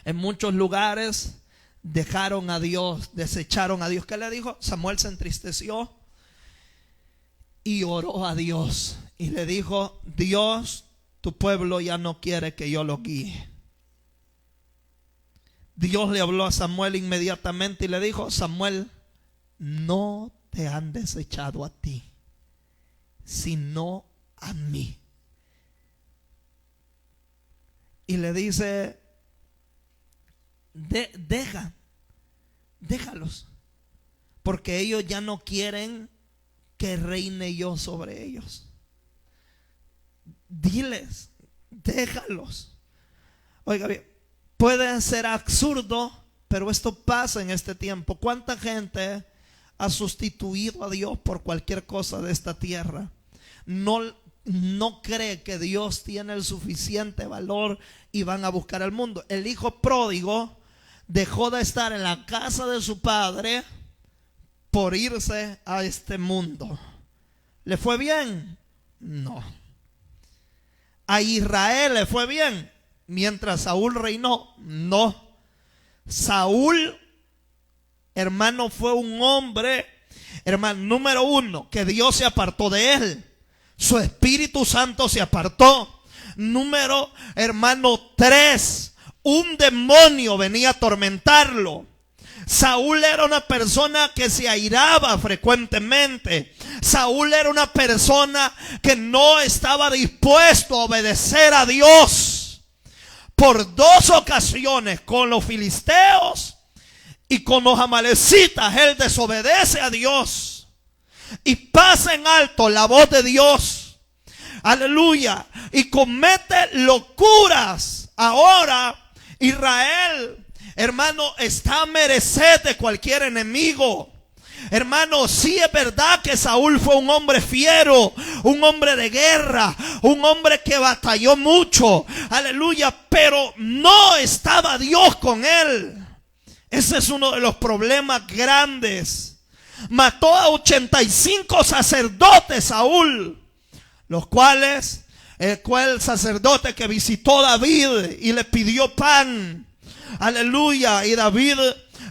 En muchos lugares dejaron a Dios, desecharon a Dios. ¿Qué le dijo? Samuel se entristeció y oró a Dios y le dijo: Dios, tu pueblo ya no quiere que yo lo guíe. Dios le habló a Samuel inmediatamente y le dijo: Samuel, no te han desechado a ti, sino a mí. y le dice: déjalos, porque ellos ya no quieren que reine yo sobre ellos. Diles, déjalos. Oiga bien, puede ser absurdo, pero esto pasa en este tiempo. ¿Cuánta gente ha sustituido a Dios por cualquier cosa de esta tierra? No cree que Dios tiene el suficiente valor y van a buscar al mundo. El hijo pródigo dejó de estar en la casa de su padre por irse a este mundo. ¿Le fue bien? No. ¿A Israel le fue bien mientras Saúl reinó? No. Saúl, hermano, fue un hombre, hermano, número uno, que Dios se apartó de él. Su Espíritu Santo se apartó. Número, hermano, 3, un demonio venía a atormentarlo. Saúl era una persona que se airaba frecuentemente. Saúl era una persona que no estaba dispuesto a obedecer a Dios. Por 2 ocasiones, con los filisteos y con los amalecitas, él desobedece a Dios y pasa en alto la voz de Dios. Aleluya. Y comete locuras. Ahora Israel, hermano, está a merced de cualquier enemigo. Hermano, sí es verdad que Saúl fue un hombre fiero, un hombre de guerra, un hombre que batalló mucho. Aleluya, pero no estaba Dios con él. Ese es uno de los problemas grandes. Mató a 85 sacerdotes Saúl, los cuales, el sacerdote que visitó a David y le pidió pan. Aleluya. Y David,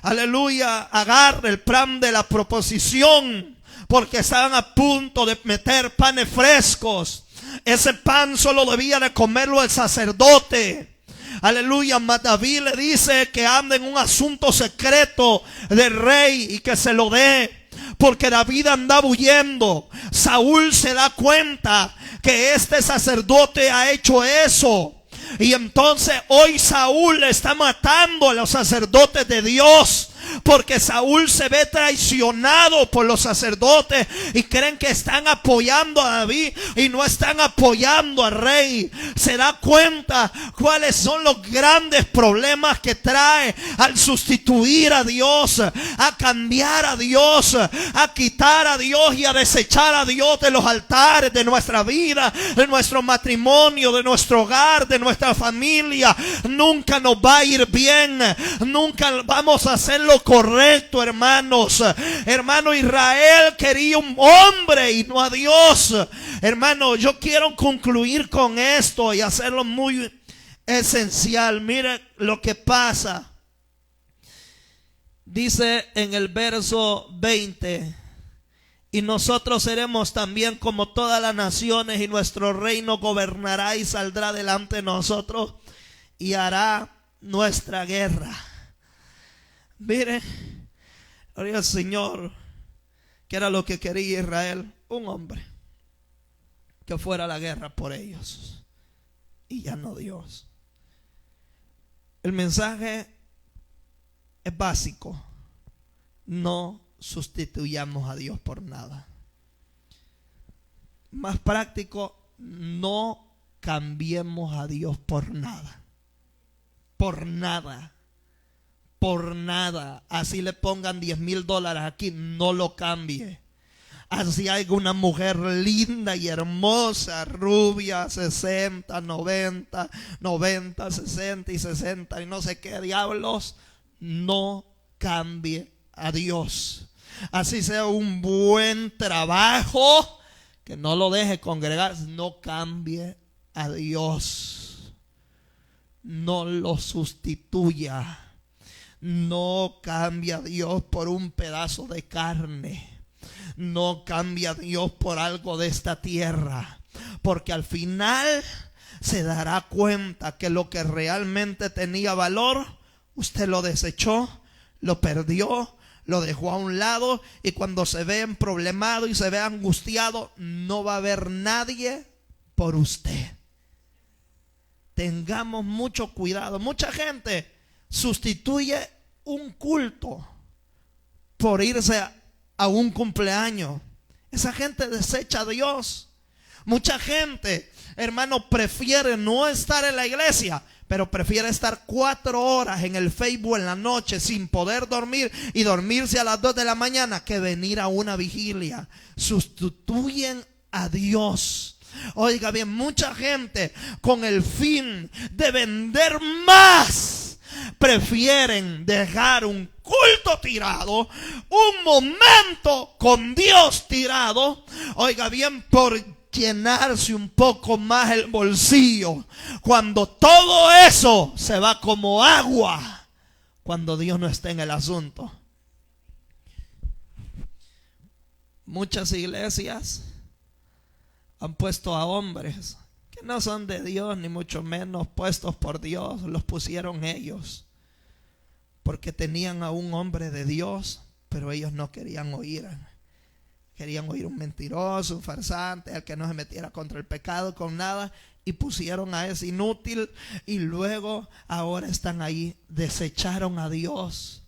aleluya, agarra el plan de la proposición, porque estaban a punto de meter panes frescos. Ese pan solo debía de comerlo el sacerdote. Aleluya. Mas David le dice que anda en un asunto secreto del rey y que se lo dé, porque David andaba huyendo. Saúl se da cuenta que este sacerdote ha hecho eso. Y entonces hoy Saúl está matando a los sacerdotes de Dios, porque Saúl se ve traicionado por los sacerdotes y creen que están apoyando a David y no están apoyando al rey. Se da cuenta cuáles son los grandes problemas que trae al sustituir a Dios, a cambiar a Dios, a quitar a Dios y a desechar a Dios de los altares de nuestra vida, de nuestro matrimonio, de nuestro hogar, de nuestra familia. Nunca nos va a ir bien, nunca vamos a hacer lo correcto, hermanos. Hermano, Israel quería un hombre y no a Dios. Hermano, yo quiero concluir con esto y hacerlo muy esencial. Mire lo que pasa. Dice en el verso 20: y nosotros seremos también como todas las naciones, y nuestro reino gobernará y saldrá delante de nosotros y hará nuestra guerra. Mire, gloria al Señor, que era lo que quería Israel: un hombre que fuera a la guerra por ellos, y ya no Dios. El mensaje es básico: no sustituyamos a Dios por nada. Más práctico: no cambiemos a Dios por nada. Por nada. Por nada. Así le pongan $10,000 aquí, no lo cambie. Así hay una mujer linda y hermosa, rubia, 60, 90, 60 y 60 y no sé qué diablos, no cambie a Dios. Así sea un buen trabajo, que no lo deje congregar, no cambie a Dios. No lo sustituya. No cambie a Dios por un pedazo de carne. No cambie a Dios por algo de esta tierra, porque al final se dará cuenta que lo que realmente tenía valor, usted lo desechó, lo perdió, lo dejó a un lado, y cuando se ve problemado y se ve angustiado, no va a haber nadie por usted. tengamos mucho cuidado. Mucha gente sustituye un culto por irse a un cumpleaños. Esa gente desecha a Dios. Mucha gente, hermano, prefiere no estar en la iglesia, pero prefiere estar 4 horas en el Facebook en la noche sin poder dormir y dormirse a las 2 de la mañana que venir a una vigilia. Sustituyen a Dios. Oiga bien, mucha gente con el fin de vender más prefieren dejar un culto tirado, un momento con Dios tirado, oiga bien, por llenarse un poco más el bolsillo, cuando todo eso se va como agua cuando Dios no está en el asunto. Muchas iglesias han puesto a hombres que no son de Dios, ni mucho menos puestos por Dios. Los pusieron ellos porque tenían a un hombre de Dios, pero ellos no querían oír. Querían oír un mentiroso, un farsante, al que no se metiera contra el pecado con nada, y pusieron a ese inútil, y luego ahora están ahí. Desecharon a Dios.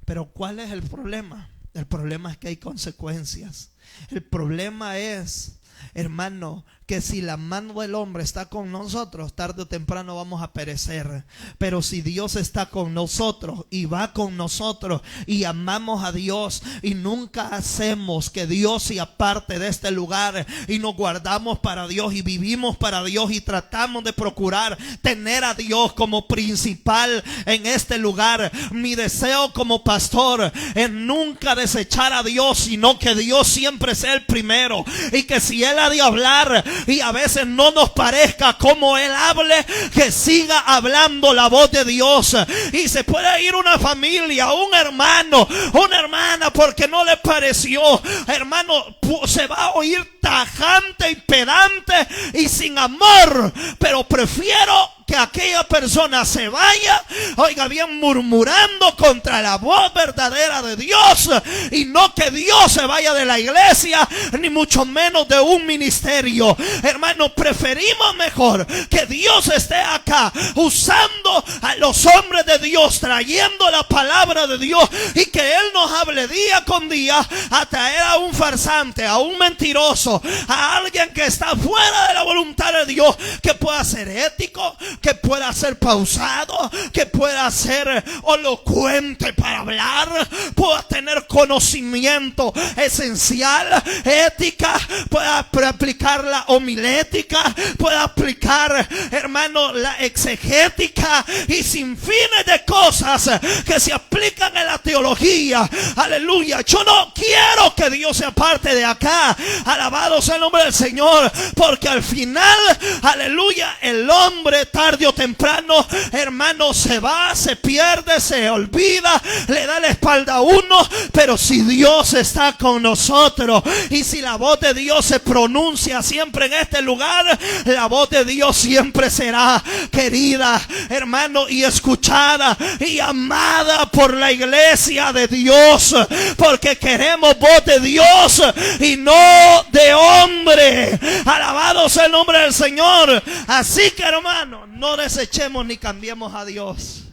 Pero ¿cuál es el problema? El problema es que hay consecuencias. El problema es, hermano, que si la mano del hombre está con nosotros, tarde o temprano vamos a perecer. Pero si Dios está con nosotros y va con nosotros y amamos a Dios y nunca hacemos que Dios se aparte de este lugar y nos guardamos para Dios y vivimos para Dios y tratamos de procurar tener a Dios como principal en este lugar, mi deseo como pastor es nunca desechar a Dios, sino que Dios siempre sea el primero, y que si Él ha de hablar y a veces no nos parezca como Él hable, que siga hablando la voz de Dios. Y se puede ir una familia, un hermano, una hermana, porque no le pareció, hermano, se va a oír tajante y pedante y sin amor, pero prefiero que aquella persona se vaya, oiga bien, murmurando contra la voz verdadera de Dios, y no que Dios se vaya de la iglesia, ni mucho menos de un ministerio. Hermano, preferimos mejor que Dios esté acá usando a los hombres de Dios, trayendo la palabra de Dios, y que Él nos hable día con día, a traer a un farsante, a un mentiroso, a alguien que está fuera de la voluntad de Dios, que pueda ser ético, que pueda ser pausado, que pueda ser elocuente para hablar, pueda tener conocimiento esencial, ética, pueda aplicar la homilética, pueda aplicar, hermano, la exegética y sin fines de cosas que se aplican en la teología. Aleluya. Yo no quiero que Dios se aparte de acá. Alabado sea el nombre del Señor, porque al final, aleluya, el hombre tarde o temprano, hermano, se va, se pierde, se olvida, le da la espalda a uno. Pero si Dios está con nosotros, y si la voz de Dios se pronuncia siempre en este lugar, la voz de Dios siempre será querida, hermano, y escuchada y amada por la iglesia de Dios, porque queremos voz de Dios y no de hombre. Alabado sea el nombre del Señor. Así que, hermano, no desechemos ni cambiemos a Dios.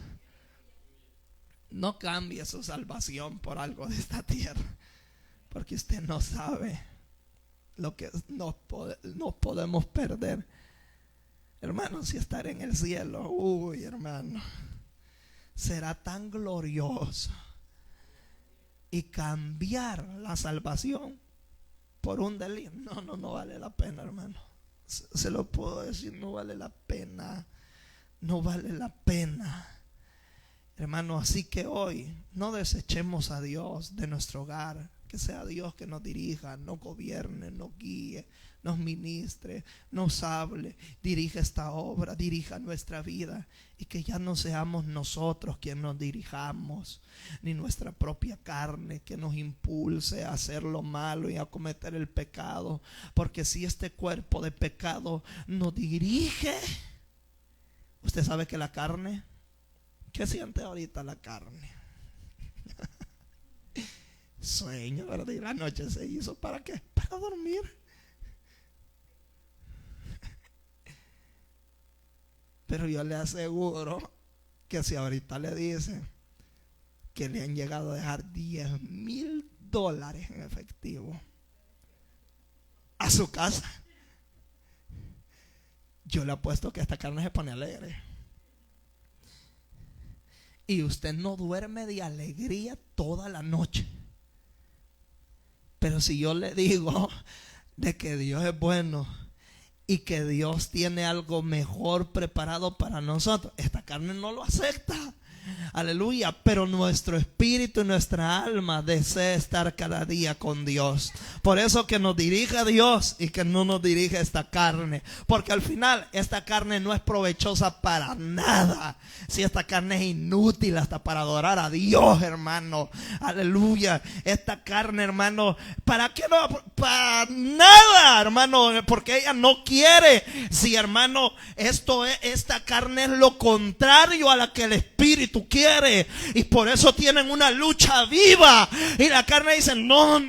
No cambie su salvación por algo de esta tierra, porque usted no sabe lo que nos podemos perder, hermano. Si estar en el cielo, uy, hermano, será tan glorioso. Y cambiar la salvación por un delito, no vale la pena, hermano. Se lo puedo decir, no vale la pena. No vale la pena, hermano. Así que hoy no desechemos a Dios de nuestro hogar. Que sea Dios que nos dirija, nos gobierne, nos guíe, nos ministre, nos hable, dirija esta obra, dirija nuestra vida, y que ya no seamos nosotros quienes nos dirijamos, ni nuestra propia carne que nos impulse a hacer lo malo y a cometer el pecado. Porque si este cuerpo de pecado nos dirige, usted sabe que la carne, ¿qué siente ahorita la carne? Sueño, ¿verdad? Y la noche se hizo ¿para qué? Para dormir. Pero yo le aseguro que si ahorita le dicen que le han llegado a dejar $10,000 en efectivo a su casa, yo le apuesto que esta carne se pone alegre. Y usted no duerme de alegría toda la noche. Pero si yo le digo de que Dios es bueno y que Dios tiene algo mejor preparado para nosotros, esta carne no lo acepta. Aleluya. Pero nuestro espíritu y nuestra alma desea estar cada día con Dios. Por eso que nos dirija Dios y que no nos dirige esta carne, porque al final esta carne no es provechosa para nada. Si esta carne es inútil hasta para adorar a Dios, hermano. Aleluya. Esta carne, hermano, ¿para qué no? Para nada, hermano, porque ella no quiere. Si, hermano, esta carne es lo contrario a la que el espíritu quiere, y por eso tienen una lucha viva. Y la carne dice no,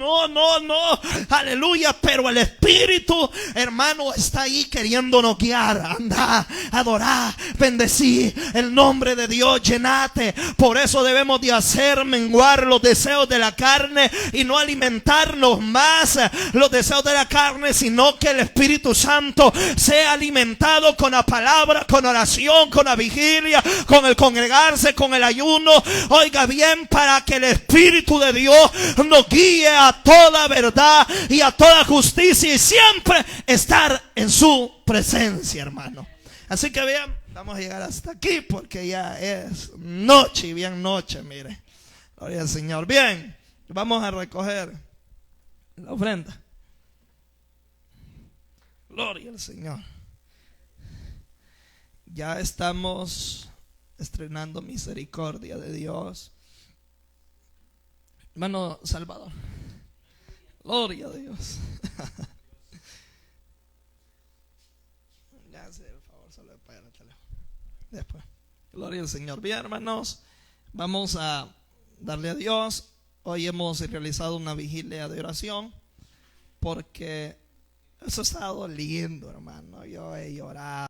aleluya. Pero el espíritu, hermano, está ahí queriéndonos guiar. Anda, adorar, bendecir el nombre de Dios, llenate. Por eso debemos de hacer menguar los deseos de la carne y no alimentarnos más los deseos de la carne, sino que el Espíritu Santo sea alimentado con la palabra, con oración, con la vigilia, con el congregarse, con el ayuno. Oiga bien, para que el Espíritu de Dios nos guíe a toda verdad y a toda justicia, y siempre estar en su presencia, hermano. Así que vean, vamos a llegar hasta aquí porque ya es noche, y bien noche, mire. Gloria al Señor. Bien, vamos a recoger la ofrenda. Gloria al Señor. Ya estamos estrenando misericordia de Dios. Hermano Salvador, gloria a Dios. Ya sé, por favor, solo apagar el teléfono. Después, gloria al Señor. Bien, hermanos, vamos a darle a Dios. Hoy hemos realizado una vigilia de oración porque eso está doliendo, hermano. Yo he llorado.